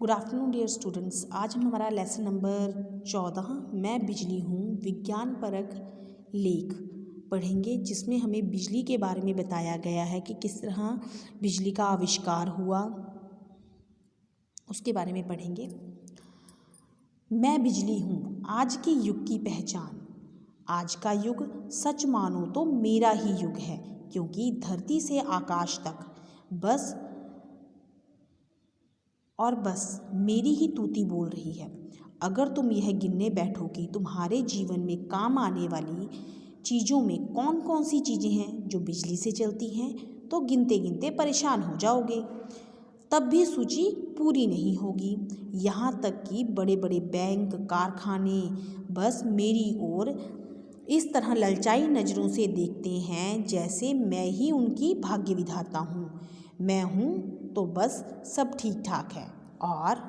Good afternoon dear students. आज हम हमारा लेसन नंबर 14 मैं बिजली हूँ विज्ञान परक लेख पढ़ेंगे, जिसमें हमें बिजली के बारे में बताया गया है कि किस तरह बिजली का आविष्कार हुआ, उसके बारे में पढ़ेंगे। मैं बिजली हूँ आज के युग की पहचान। आज का युग सच मानो तो मेरा ही युग है, क्योंकि धरती से आकाश तक बस मेरी ही तूती बोल रही है। अगर तुम यह गिनने बैठो कि तुम्हारे जीवन में काम आने वाली चीज़ों में कौन कौन सी चीज़ें हैं जो बिजली से चलती हैं, तो गिनते गिनते परेशान हो जाओगे। तब भी सूची पूरी नहीं होगी। यहाँ तक कि बड़े बड़े बैंक, कारखाने बस मेरी ओर इस तरह ललचाई नज़रों से देखते हैं जैसे मैं ही उनकी भाग्य विधाता हूँ। मैं हूँ तो बस सब ठीक ठाक है, और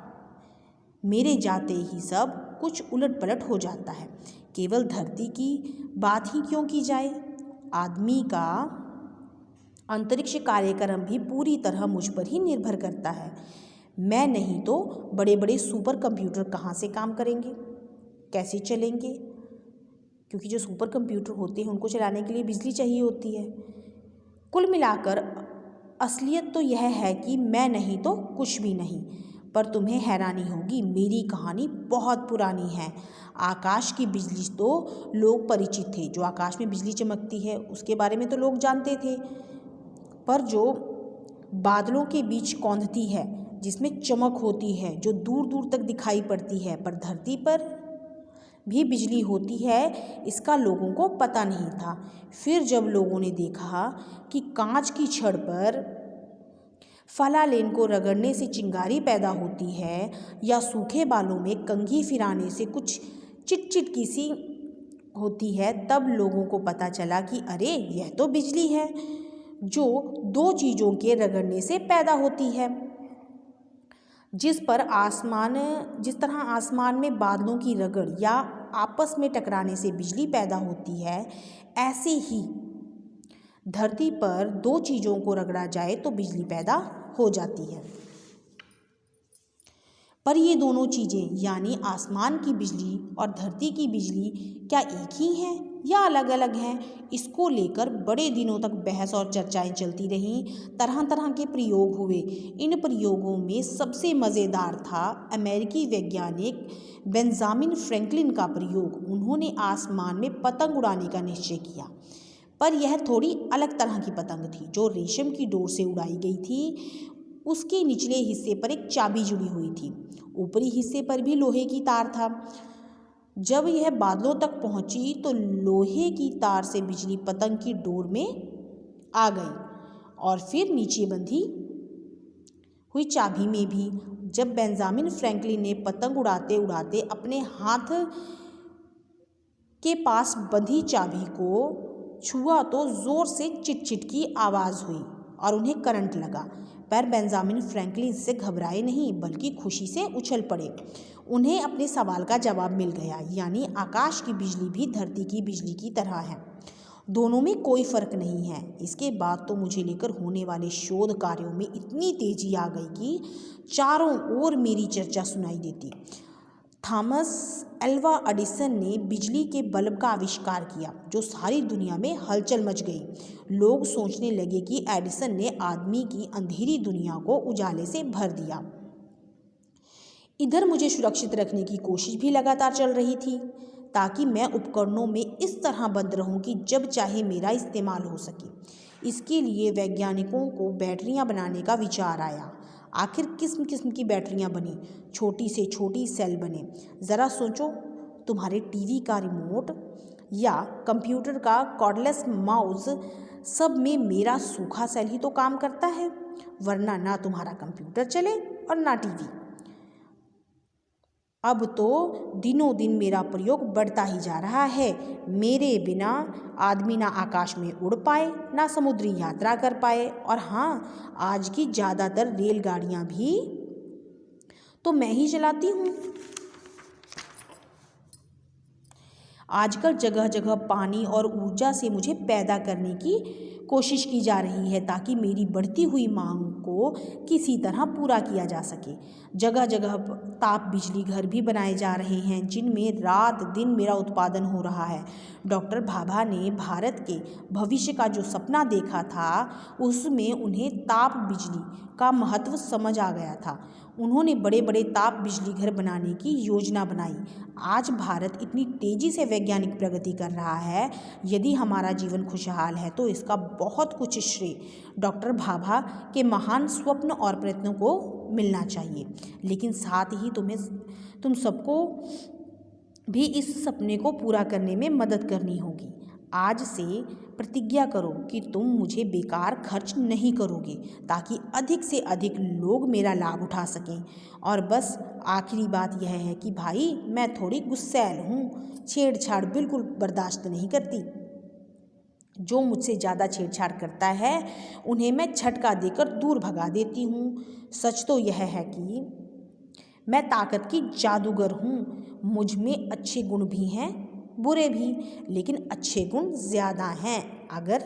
मेरे जाते ही सब कुछ उलट पलट हो जाता है। केवल धरती की बात ही क्यों की जाए, आदमी का अंतरिक्ष कार्यक्रम भी पूरी तरह मुझ पर ही निर्भर करता है। मैं नहीं तो बड़े बड़े सुपर कंप्यूटर कहाँ से काम करेंगे, कैसे चलेंगे, क्योंकि जो सुपर कंप्यूटर होते हैं उनको चलाने के लिए बिजली चाहिए होती है। कुल मिलाकर असलियत तो यह है कि मैं नहीं तो कुछ भी नहीं। पर तुम्हें हैरानी होगी, मेरी कहानी बहुत पुरानी है। आकाश की बिजली तो लोग परिचित थे, जो आकाश में बिजली चमकती है उसके बारे में तो लोग जानते थे। पर जो बादलों के बीच कौंधती है, जिसमें चमक होती है, जो दूर दूर तक दिखाई पड़ती है, पर धरती पर भी बिजली होती है, इसका लोगों को पता नहीं था। फिर जब लोगों ने देखा कि कांच की छड़ पर फलालेन को रगड़ने से चिंगारी पैदा होती है, या सूखे बालों में कंघी फिराने से कुछ चिटचिट की सी होती है, तब लोगों को पता चला कि अरे यह तो बिजली है, जो दो चीज़ों के रगड़ने से पैदा होती है। जिस तरह आसमान में बादलों की रगड़ या आपस में टकराने से बिजली पैदा होती है, ऐसे ही धरती पर दो चीज़ों को रगड़ा जाए तो बिजली पैदा हो जाती है। पर ये दोनों चीज़ें यानी आसमान की बिजली और धरती की बिजली क्या एक ही हैं या अलग अलग हैं, इसको लेकर बड़े दिनों तक बहस और चर्चाएं चलती रहीं। तरह तरह के प्रयोग हुए। इन प्रयोगों में सबसे मज़ेदार था अमेरिकी वैज्ञानिक बेंजामिन फ्रैंकलिन का प्रयोग। उन्होंने आसमान में पतंग उड़ाने का निश्चय किया, पर यह थोड़ी अलग तरह की पतंग थी, जो रेशम की डोर से उड़ाई गई थी। उसके निचले हिस्से पर एक चाबी जुड़ी हुई थी, ऊपरी हिस्से पर भी लोहे की तार था। जब यह बादलों तक पहुंची तो लोहे की तार से बिजली पतंग की डोर में आ गई, और फिर नीचे बंधी हुई चाबी में भी। जब बेंजामिन फ्रैंकलिन ने पतंग उड़ाते उड़ाते अपने हाथ के पास बंधी चाबी को छुआ तो ज़ोर से चिटचिट की आवाज़ हुई और उन्हें करंट लगा। पर बेंजामिन फ्रैंकलिन इससे घबराए नहीं, बल्कि खुशी से उछल पड़े। उन्हें अपने सवाल का जवाब मिल गया, यानी आकाश की बिजली भी धरती की बिजली की तरह है, दोनों में कोई फ़र्क नहीं है। इसके बाद तो मुझे लेकर होने वाले शोध कार्यों में इतनी तेज़ी आ गई कि चारों ओर मेरी चर्चा सुनाई देती। थॉमस एल्वा एडिसन ने बिजली के बल्ब का आविष्कार किया, जो सारी दुनिया में हलचल मच गई। लोग सोचने लगे कि एडिसन ने आदमी की अंधेरी दुनिया को उजाले से भर दिया। इधर मुझे सुरक्षित रखने की कोशिश भी लगातार चल रही थी, ताकि मैं उपकरणों में इस तरह बंद रहूं कि जब चाहे मेरा इस्तेमाल हो सके। इसके लिए वैज्ञानिकों को बैटरियां बनाने का विचार आया। आखिर किस्म किस्म की बैटरियां बनी, छोटी से छोटी सेल बने। ज़रा सोचो, तुम्हारे टीवी का रिमोट या कंप्यूटर का कॉर्डलेस माउस, सब में मेरा सूखा सेल ही तो काम करता है, वरना ना तुम्हारा कंप्यूटर चले और ना टीवी। अब तो दिनों दिन मेरा प्रयोग बढ़ता ही जा रहा है। मेरे बिना आदमी ना आकाश में उड़ पाए, ना समुद्री यात्रा कर पाए, और हाँ, आज की ज़्यादातर रेलगाड़ियाँ भी तो मैं ही चलाती हूँ। आजकल जगह जगह पानी और ऊर्जा से मुझे पैदा करने की कोशिश की जा रही है ताकि मेरी बढ़ती हुई मांग को किसी तरह पूरा किया जा सके। जगह जगह ताप बिजली घर भी बनाए जा रहे हैं जिनमें रात दिन मेरा उत्पादन हो रहा है। डॉक्टर भाभा ने भारत के भविष्य का जो सपना देखा था उसमें उन्हें ताप बिजली का महत्व समझ आ गया था। उन्होंने बड़े बड़े ताप बिजली घर बनाने की योजना बनाई। आज भारत इतनी तेज़ी से वैज्ञानिक प्रगति कर रहा है, यदि हमारा जीवन खुशहाल है तो इसका बहुत कुछ श्रेय डॉक्टर भाभा के महान स्वप्न और प्रयत्नों को मिलना चाहिए। लेकिन साथ ही तुम सबको भी इस सपने को पूरा करने में मदद करनी होगी। आज से प्रतिज्ञा करो कि तुम मुझे बेकार खर्च नहीं करोगे ताकि अधिक से अधिक लोग मेरा लाभ उठा सकें। और बस आखिरी बात यह है कि भाई मैं थोड़ी गुस्सैल हूँ, छेड़छाड़ बिल्कुल बर्दाश्त नहीं करती। जो मुझसे ज़्यादा छेड़छाड़ करता है उन्हें मैं झटका देकर दूर भगा देती हूँ। सच तो यह है कि मैं ताकत की जादूगर हूँ। मुझ में अच्छे गुण भी हैं, बुरे भी, लेकिन अच्छे गुण ज़्यादा हैं। अगर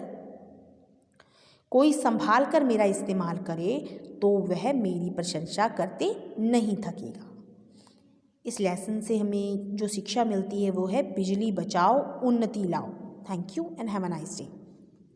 कोई संभाल कर मेरा इस्तेमाल करे तो वह मेरी प्रशंसा करते नहीं थकेगा। इस लेसन से हमें जो शिक्षा मिलती है वो है बिजली बचाओ, उन्नति लाओ। Thank you and have a nice day.